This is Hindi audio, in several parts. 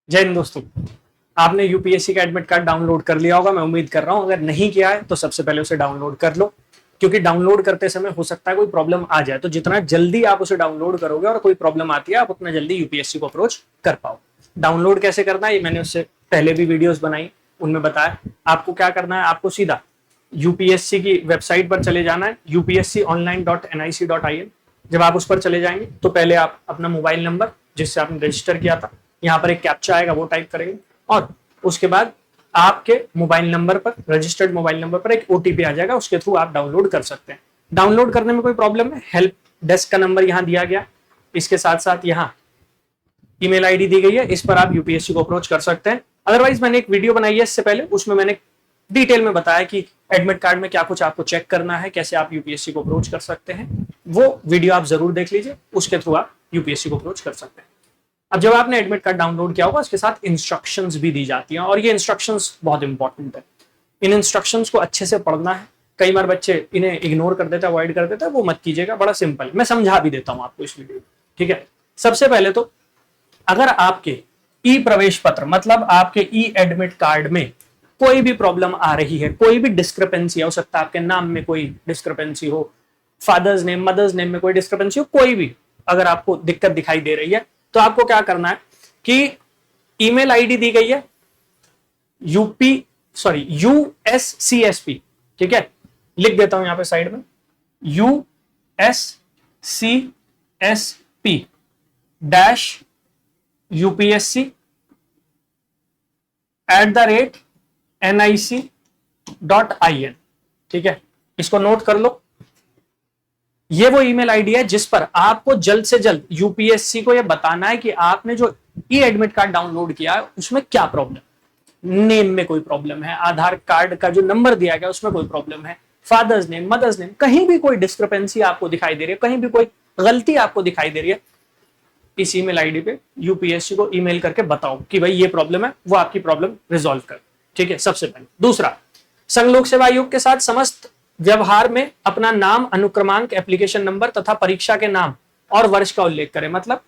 जय हिंद दोस्तों। आपने यूपीएससी का एडमिट कार्ड डाउनलोड कर लिया होगा, मैं उम्मीद कर रहा हूं। अगर नहीं किया है तो सबसे पहले उसे डाउनलोड कर लो, क्योंकि डाउनलोड करते समय हो सकता है कोई प्रॉब्लम आ जाए। तो जितना जल्दी आप उसे डाउनलोड करोगे और कोई प्रॉब्लम आती है, आप उतना जल्दी यूपीएससी को अप्रोच कर पाओ। डाउनलोड कैसे करना है ये मैंने उससे पहले भी वीडियोस बनाई, उनमें बताया। आपको क्या करना है, आपको सीधा यूपीएससी की वेबसाइट पर चले जाना है, upsconline.nic.in। जब आप उस पर चले जाएंगे तो पहले आप अपना मोबाइल नंबर जिससे आपने रजिस्टर किया था, यहाँ पर एक कैप्चा आएगा, वो टाइप करेंगे और उसके बाद आपके मोबाइल नंबर पर, रजिस्टर्ड मोबाइल नंबर पर एक ओटीपी आ जाएगा, उसके थ्रू आप डाउनलोड कर सकते हैं। डाउनलोड करने में कोई प्रॉब्लम है, हेल्प डेस्क का नंबर यहाँ दिया गया, इसके साथ साथ यहाँ ईमेल आईडी दी गई है, इस पर आप यूपीएससी को अप्रोच कर सकते हैं। अदरवाइज मैंने एक वीडियो बनाई है इससे पहले, उसमें मैंने डिटेल में बताया कि एडमिट कार्ड में क्या कुछ आपको चेक करना है, कैसे आप यूपीएससी को अप्रोच कर सकते हैं। वो वीडियो आप जरूर देख लीजिए, उसके थ्रू आप यूपीएससी को अप्रोच कर सकते हैं। अब जब आपने एडमिट कार्ड डाउनलोड किया होगा, इसके साथ इंस्ट्रक्शंस भी दी जाती हैं और ये इंस्ट्रक्शंस बहुत इंपॉर्टेंट है। इन इंस्ट्रक्शंस को अच्छे से पढ़ना है। कई बार बच्चे इन्हें इग्नोर कर देते हैं, अवॉइड कर देते हैं, वो मत कीजिएगा, बड़ा सिंपल है। मैं समझा भी देता हूं आपको इस वीडियो में, ठीक है। सबसे पहले तो अगर आपके ई प्रवेश पत्र मतलब आपके ई एडमिट कार्ड में कोई भी प्रॉब्लम आ रही है, कोई भी डिस्क्रिपेंसी हो सकता है, आपके नाम में कोई डिस्क्रिपेंसी हो, फादर्स नेम मदर्स नेम में कोई डिस्क्रिपेंसी हो, कोई भी अगर आपको दिक्कत दिखाई दे रही है, तो आपको क्या करना है कि ईमेल आईडी दी गई है यूएससीएसपी, ठीक है, लिख देता हूं यहां पे साइड में, यूएससीएसपी डैश upsc@nic.in, ठीक है। इसको नोट कर लो। ये वो ईमेल आईडी है जिस पर आपको जल्द से जल्द यूपीएससी को यह बताना है कि आपने जो ई एडमिट कार्ड डाउनलोड किया है उसमें क्या प्रॉब्लम, नेम में कोई प्रॉब्लम है, आधार कार्ड का जो नंबर दिया गया उसमें कोई प्रॉब्लम है, फादर्स नेम मदर्स नेम, कहीं भी कोई डिस्क्रिपेंसी आपको दिखाई दे रही है, कहीं भी कोई गलती आपको दिखाई दे रही है, इस ईमेल आईडी पे यूपीएससी को ईमेल करके बताओ कि भाई ये प्रॉब्लम है, वो आपकी प्रॉब्लम रिजॉल्व कर, ठीक है, सबसे पहले। दूसरा, संघ लोक सेवा आयोग के साथ समस्त व्यवहार में अपना नाम, अनुक्रमांक, एप्लीकेशन नंबर तथा परीक्षा के नाम और वर्ष का उल्लेख करें। मतलब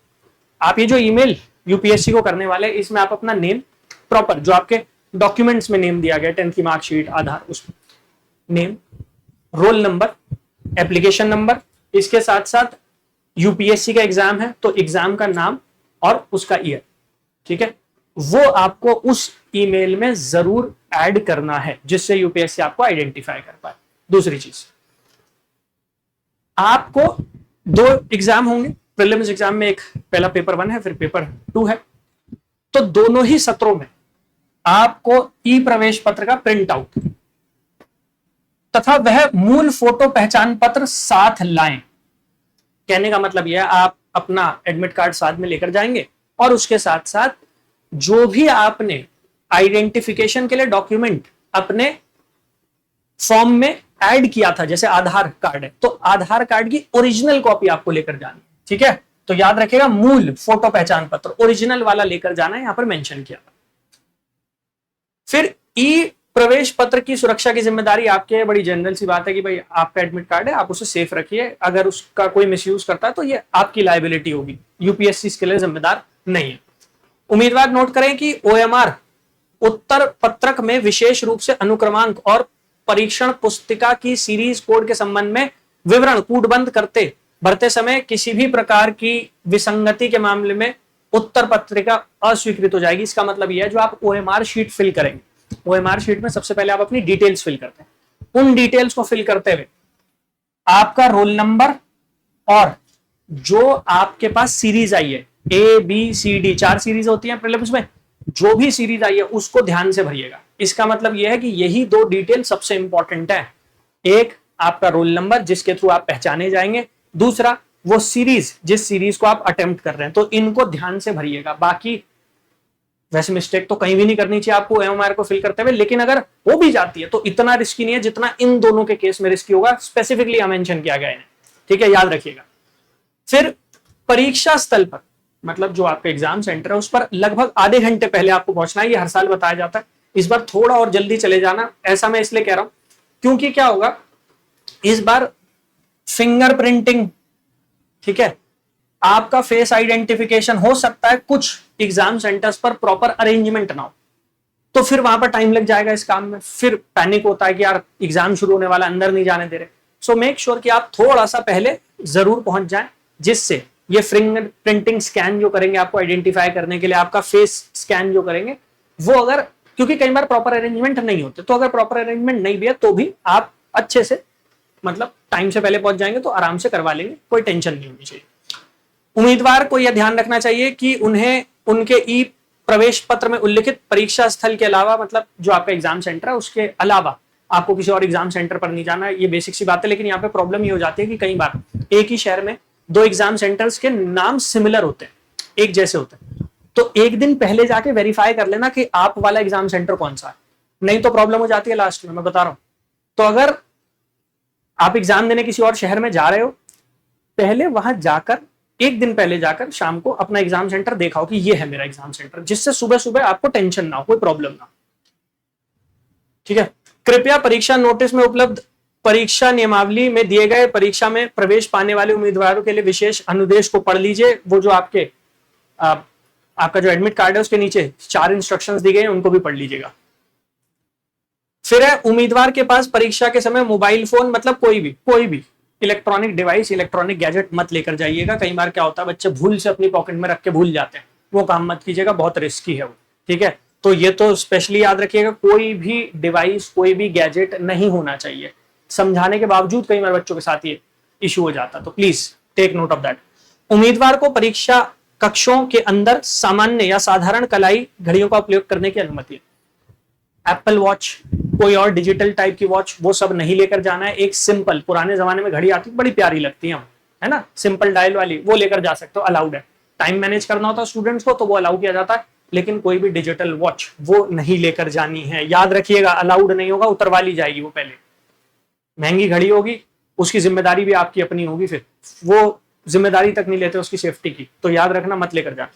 आप ये जो ईमेल यूपीएससी को करने वाले, इसमें आप अपना नेम प्रॉपर, जो आपके डॉक्यूमेंट्स में नेम दिया गया, 10th की मार्कशीट, आधार, उसमें name, roll number, application number, इसके साथ साथ यूपीएससी का एग्जाम है तो एग्जाम का नाम और उसका ईयर, ठीक है, वो आपको उस ईमेल में जरूर ऐड करना है, जिससे यूपीएससी आपको आइडेंटिफाई कर पाए। दूसरी चीज, आपको 2 एग्जाम होंगे प्रीलिम्स एग्जाम में, एक पहला पेपर 1 है, फिर पेपर 2 है। तो दोनों ही सत्रों में आपको ई प्रवेश पत्र का प्रिंट आउट तथा वह मूल फोटो पहचान पत्र साथ लाएं। कहने का मतलब यह है, आप अपना एडमिट कार्ड साथ में लेकर जाएंगे और उसके साथ साथ जो भी आपने आइडेंटिफिकेशन के लिए डॉक्यूमेंट अपने फॉर्म में ऐड किया था, जैसे आधार कार्ड है तो आधार कार्ड की ओरिजिनल कॉपी आपको लेकर जानी है, ठीक है। तो याद रखिएगा, मूल फोटो पहचान पत्र ओरिजिनल वाला लेकर जाना है, यहां पर मेंशन किया था। फिर ई प्रवेश पत्र की सुरक्षा की जिम्मेदारी आपकी है। बड़ी जनरल सी बात है कि भाई आपका एडमिट कार्ड है, आप उसे सेफ रखिए, अगर उसका कोई मिसयूज करता है तो ये आपकी लायबिलिटी होगी, यूपीएससी इसके लिए जिम्मेदार नहीं है। उम्मीदवार नोट करें कि ओएमआर उत्तर पत्रक में विशेष रूप से अनुक्रमांक और परीक्षण पुस्तिका की सीरीज कोड के संबंध में विवरण कूटबंद करते भरते समय किसी भी प्रकार की विसंगति के मामले में उत्तर पत्रिका अस्वीकृत हो जाएगी। इसका मतलब यह है, जो आप ओएमआर शीट फिल करेंगे, ओएमआर शीट में सबसे पहले आप अपनी डिटेल्स फिल करते हैं, उन डिटेल्स को फिल करते हुए आपका रोल नंबर और जो आपके पास सीरीज आई है, A B C D, 4 series होती है प्रीलिम्स में, जो भी सीरीज आई है उसको ध्यान से भरिएगा। इसका मतलब यह है कि यही 2 डिटेल सबसे इंपॉर्टेंट है। एक आपका रोल नंबर जिसके थ्रू आप पहचाने जाएंगे, दूसरा वो सीरीज जिस सीरीज को आप अटेम्प्ट कर रहे हैं, तो इनको ध्यान से भरिएगा। बाकी वैसे मिस्टेक तो कहीं भी नहीं करनी चाहिए आपको एमआर को फिल करते हुए, लेकिन अगर हो भी जाती है तो इतना रिस्की नहीं है जितना इन दोनों के केस में रिस्की होगा, स्पेसिफिकली मेंशन किया गया है, ठीक है, याद रखिएगा। फिर परीक्षा स्थल पर, मतलब जो आपका एग्जाम सेंटर है उस पर लगभग आधे घंटे पहले आपको पहुंचना है। ये हर साल बताया जाता है, इस बार थोड़ा और जल्दी चले जाना। ऐसा मैं इसलिए कह रहा हूं क्योंकि क्या होगा, इस बार फिंगर प्रिंटिंग, ठीक है, आपका फेस आइडेंटिफिकेशन हो सकता है कुछ एग्जाम सेंटर्स पर प्रॉपर अरेंजमेंट ना हो, तो फिर वहां पर टाइम लग जाएगा इस काम में, फिर पैनिक होता है कि यार एग्जाम शुरू होने वाला, अंदर नहीं जाने दे रहे। सो मेक श्योर कि आप थोड़ा सा पहले जरूर पहुंच जाएं, जिससे ये फिंगर प्रिंटिंग स्कैन जो करेंगे आपको आइडेंटिफाई करने के लिए, आपका फेस स्कैन जो करेंगे वो, अगर क्योंकि कई बार प्रॉपर अरेंजमेंट नहीं होते, तो अगर प्रॉपर अरेंजमेंट नहीं भी है तो भी आप अच्छे से मतलब टाइम से पहले पहुंच जाएंगे तो आराम से करवा लेंगे, कोई टेंशन नहीं होनी चाहिए। उम्मीदवार को यह ध्यान रखना चाहिए कि उन्हें उनके ई प्रवेश पत्र में उल्लिखित परीक्षा स्थल के अलावा, मतलब जो आपका एग्जाम सेंटर है उसके अलावा आपको किसी और एग्जाम सेंटर पर नहीं जाना है। ये बेसिक सी बात है, लेकिन यहाँ पे प्रॉब्लम ये हो जाती है कि कई बार एक ही शहर में दो एग्जाम सेंटर्स के नाम सिमिलर होते हैं, एक जैसे होते हैं, तो एक दिन पहले जाके वेरीफाई कर लेना कि आप वाला एग्जाम सेंटर कौन सा है, नहीं तो प्रॉब्लम हो जाती है लास्ट में, मैं बता रहा हूं। तो अगर आप एग्जाम देने किसी और शहर में जा रहे हो, पहले वहां जाकर, एक दिन पहले जाकर शाम को अपना एग्जाम सेंटर देखा हो कि ये है मेरा एग्जाम सेंटर, जिससे सुबह सुबह आपको टेंशन ना हो, कोई प्रॉब्लम ना हो। ठीक है। कृपया परीक्षा नोटिस में उपलब्ध परीक्षा नियमावली में दिए गए परीक्षा में प्रवेश पाने वाले उम्मीदवारों के लिए विशेष अनुदेश को पढ़ लीजिए। वो जो आपका जो एडमिट कार्ड है उसके नीचे 4 इंस्ट्रक्शंस दी गए हैं, उनको भी पढ़ लीजिएगा। फिर है, उम्मीदवार के पास परीक्षा के समय मोबाइल फोन, मतलब कोई भी इलेक्ट्रॉनिक डिवाइस, इलेक्ट्रॉनिक गैजेट मत लेकर जाइएगा। कई बार क्या होता है, बच्चे भूल से अपनी पॉकेट में रख के भूल जाते हैं, वो काम मत कीजिएगा, बहुत रिस्की है वो। ठीक है, तो ये तो स्पेशली याद रखिएगा, कोई भी डिवाइस, कोई भी गैजेट नहीं होना चाहिए। समझाने के बावजूद कई बार बच्चों के साथ ये इशू हो जाता है, तो please take note of that. उम्मीदवार को परीक्षा कक्षों के अंदर सामान्य या साधारण कलाई घड़ियों का उपयोग करने की अनुमति है। एप्पल वॉच, कोई और डिजिटल टाइप की वॉच, वो सब नहीं लेकर जाना है। एक सिंपल, पुराने जमाने में घड़ी आती, बड़ी प्यारी लगती है ना, सिंपल डायल वाली, वो लेकर जा सकते हो, अलाउड है। टाइम मैनेज करना होता है स्टूडेंट्स को तो वो अलाउ किया जाता है, लेकिन कोई भी डिजिटल वॉच वो नहीं लेकर जानी है, याद रखिएगा, अलाउड नहीं होगा, उतरवा ली जाएगी वो पहले। महंगी घड़ी होगी, उसकी जिम्मेदारी भी आपकी अपनी होगी, फिर वो जिम्मेदारी तक नहीं लेते उसकी सेफ्टी की, तो याद रखना, मत लेकर जाना।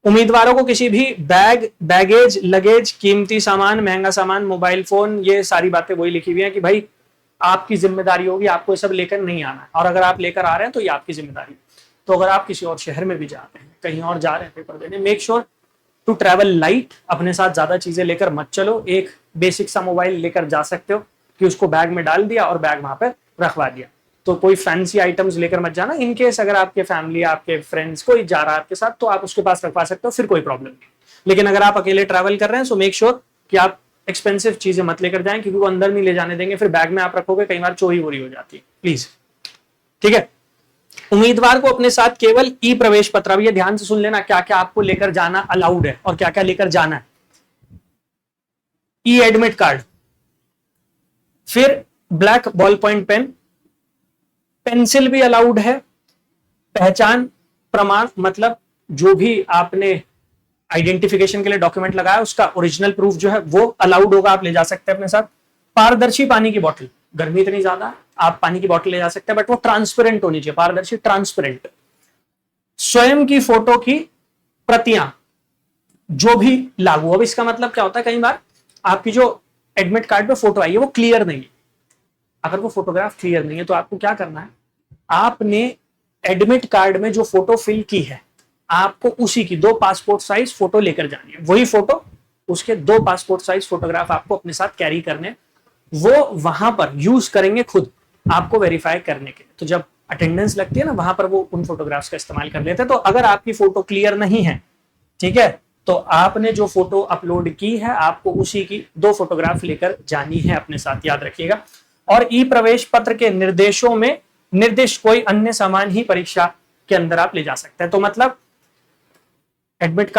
उम्मीदवारों को किसी भी बैगेज, लगेज, कीमती सामान, महंगा सामान, मोबाइल फोन, ये सारी बातें वही लिखी हुई हैं कि भाई आपकी जिम्मेदारी होगी, आपको ये सब लेकर नहीं आना है, और अगर आप लेकर आ रहे हैं तो ये आपकी जिम्मेदारी है। तो अगर आप किसी और शहर में भी जाते हैं, कहीं और जा रहे हैं पेपर देने, make sure to travel light, अपने साथ ज्यादा चीजें लेकर मत चलो। एक बेसिक सा मोबाइल लेकर जा सकते हो कि उसको बैग में डाल दिया और बैग वहां पर रखवा दिया, तो कोई फैंसी आइटम्स लेकर मत जाना। इनकेस अगर आपके फैमिली, आपके फ्रेंड्स कोई जा रहा है आपके साथ, तो आप उसके पास रखवा सकते हो, फिर कोई प्रॉब्लम नहीं। लेकिन अगर आप अकेले ट्रैवल कर रहे हैं, सो मेक श्योर कि आप एक्सपेंसिव चीजें मत लेकर जाएं, क्योंकि वो अंदर नहीं ले जाने देंगे, फिर बैग में आप रखोगे, कई बार चोरी वोरी हो जाती है, प्लीज। ठीक है। उम्मीदवार को अपने साथ केवल ई प्रवेश पत्र, अब ये ध्यान से सुन लेना, क्या क्या आपको लेकर जाना अलाउड है और क्या क्या लेकर जाना है। ई एडमिट कार्ड, फिर black ball point pen, pencil भी अलाउड है, पहचान प्रमाण, मतलब जो भी आपने आइडेंटिफिकेशन के लिए डॉक्यूमेंट लगाया उसका ओरिजिनल प्रूफ जो है वो अलाउड होगा, आप ले जा सकते हैं अपने साथ। पारदर्शी पानी की बोतल, गर्मी इतनी ज्यादा, आप पानी की बोतल ले जा सकते हैं, बट वो ट्रांसपेरेंट होनी चाहिए, पारदर्शी, ट्रांसपेरेंट। स्वयं की फोटो की प्रतियां जो भी लागू। अब इसका मतलब क्या होता है, कई बार आपकी जो एडमिट कार्ड पे फोटो आई है वो क्लियर नहीं है। अगर वो फोटोग्राफ क्लियर नहीं है तो आपको क्या करना है, आपने एडमिट कार्ड में जो फोटो फिल की है, आपको उसी की 2 पासपोर्ट साइज फोटो लेकर जानी है। वही फोटो, उसके 2 पासपोर्ट साइज फोटोग्राफ आपको अपने साथ कैरी करने, वो वहां पर यूज करेंगे खुद आपको वेरीफाई करने के लिए। तो जब अटेंडेंस लगती है ना, वहां पर वो उन फोटोग्राफ्स का इस्तेमाल कर लेते हैं। तो अगर आपकी फोटो क्लियर नहीं है, ठीक है, तो आपने जो फोटो अपलोड की है, आपको उसी की 2 फोटोग्राफ लेकर जानी है अपने साथ, याद रखिएगा। और ई प्रवेश पत्र के निर्देशों में निर्दिष्ट कोई अन्य सामान ही परीक्षा के अंदर आप ले जा सकते हैं। तो मतलब एडमिट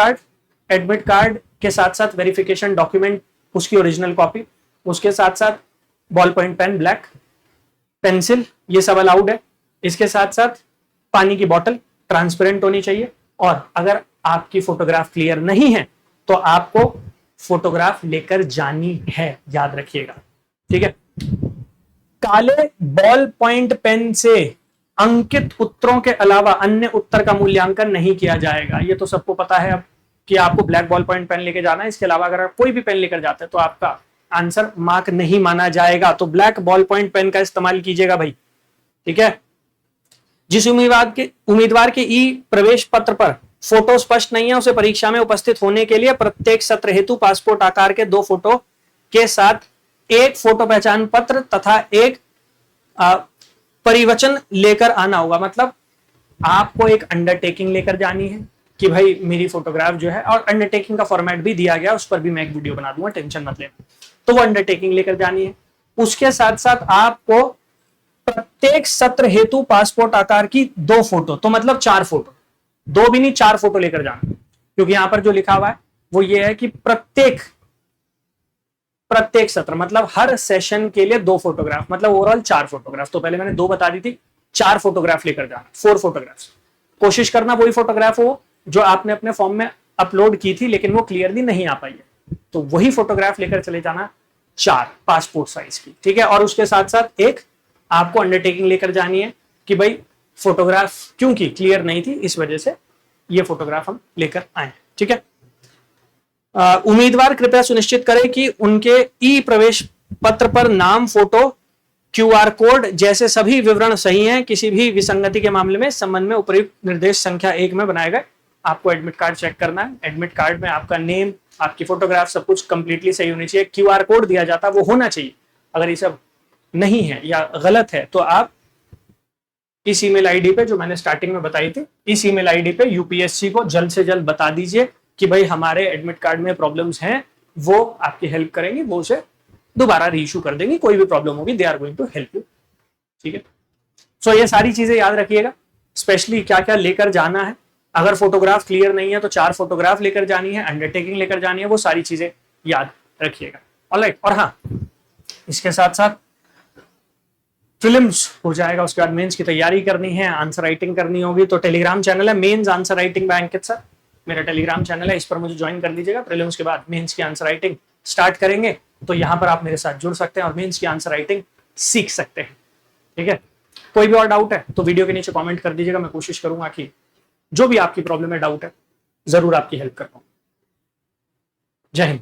कार्ड के साथ साथ वेरिफिकेशन डॉक्यूमेंट, उसकी ओरिजिनल कॉपी, उसके साथ साथ ball point pen, black pencil, ये सब अलाउड है। इसके साथ साथ पानी की बोतल ट्रांसपेरेंट होनी चाहिए, और अगर आपकी फोटोग्राफ क्लियर नहीं है तो आपको फोटोग्राफ लेकर जानी है, याद रखिएगा। ठीक है। काले बॉल पॉइंट पेन से अंकित उत्तरों के अलावा अन्य उत्तर का मूल्यांकन नहीं किया जाएगा। ये तो सबको पता है अब कि आपको ब्लैक बॉल पॉइंट पेन लेके जाना है, इसके अलावा अगर आप कोई भी पेन लेकर जाते हैं तो आपका आंसर मार्क नहीं माना जाएगा। तो ब्लैक बॉल पॉइंट पेन का इस्तेमाल कीजिएगा भाई, ठीक है। जिस उम्मीदवार के ई प्रवेश पत्र पर फोटो स्पष्ट नहीं है, उसे परीक्षा में उपस्थित होने के लिए प्रत्येक सत्र हेतु पासपोर्ट आकार के 2 फोटो के साथ एक फोटो पहचान पत्र तथा एक परिवचन लेकर आना होगा। मतलब आपको एक अंडरटेकिंग लेकर जानी है कि भाई मेरी फोटोग्राफ जो है, और अंडरटेकिंग का फॉर्मेट भी दिया गया, उस पर भी मैं एक वीडियो बना दूंगा, टेंशन मत लेना। तो वो अंडरटेकिंग लेकर जानी है। उसके साथ साथ आपको प्रत्येक सत्र हेतु पासपोर्ट आकार की 2 फोटो, तो मतलब 4 फोटो, 2 भी नहीं 4 फोटो लेकर जाना, क्योंकि यहां पर जो लिखा हुआ है वो ये है कि प्रत्येक सत्र मतलब हर सेशन के लिए 2 फोटोग्राफ, मतलब ओवरऑल 4 फोटोग्राफ। तो पहले मैंने 2 बता दी थी, 4 फोटोग्राफ लेकर जाना, 4 फोटोग्राफ। कोशिश करना वही फोटोग्राफ हो जो आपने अपने फॉर्म में अपलोड की थी लेकिन वो क्लियरली नहीं आ पाई है, तो वही फोटोग्राफ लेकर चले जाना, 4 पासपोर्ट साइज की, ठीक है। और उसके साथ साथ एक आपको अंडरटेकिंग लेकर जानी है कि भाई फोटोग्राफ क्योंकि क्लियर नहीं थी, इस वजह से ये फोटोग्राफ हम लेकर आए, ठीक है। उम्मीदवार कृपया सुनिश्चित करें कि उनके ई प्रवेश पत्र पर नाम, फोटो, क्यूआर कोड जैसे सभी विवरण सही हैं। किसी भी विसंगति के मामले में संबंध में उपयुक्त निर्देश संख्या 1 में बनाए गए। आपको एडमिट कार्ड चेक करना है, एडमिट कार्ड में आपका नेम, आपकी फोटोग्राफ, सब कुछ कंप्लीटली सही होनी चाहिए। क्यूआर कोड दिया जाता वो होना चाहिए। अगर ये सब नहीं है या गलत है तो आप इस ईमेल आईडी पे जो मैंने स्टार्टिंग में बताई थी, इस ईमेल आईडी पे यूपीएससी को जल्द से जल्द बता दीजिए कि भाई हमारे एडमिट कार्ड में प्रॉब्लम्स हैं, वो आपकी हेल्प करेंगे, वो उसे दोबारा रीइशू कर देंगे। कोई भी प्रॉब्लम होगी they are going to help you, ठीक है। सो ये सारी चीजें याद रखिएगा, स्पेशली क्या क्या लेकर जाना है। अगर फोटोग्राफ क्लियर नहीं है तो 4 फोटोग्राफ लेकर जानी है, अंडरटेकिंग लेकर जानी है, वो सारी चीजें याद रखिएगा। ऑलराइट। और हाँ, इसके साथ साथ प्रीलिम्स हो जाएगा, उसके बाद मेंस की तैयारी करनी है, आंसर राइटिंग करनी होगी। तो टेलीग्राम चैनल है mains answer writing by Ankit sir, मेरा टेलीग्राम चैनल है, इस पर मुझे ज्वाइन कर लीजिएगा। प्रीलिम्स के बाद मेंस की आंसर राइटिंग स्टार्ट करेंगे, तो यहाँ पर आप मेरे साथ जुड़ सकते हैं और मेंस की आंसर राइटिंग सीख सकते हैं, ठीक है। कोई भी और डाउट है तो वीडियो के नीचे कमेंट कर दीजिएगा, मैं कोशिश करूंगा कि जो भी आपकी प्रॉब्लम है, डाउट है, जरूर आपकी हेल्प कर पाऊं। जय हिंद।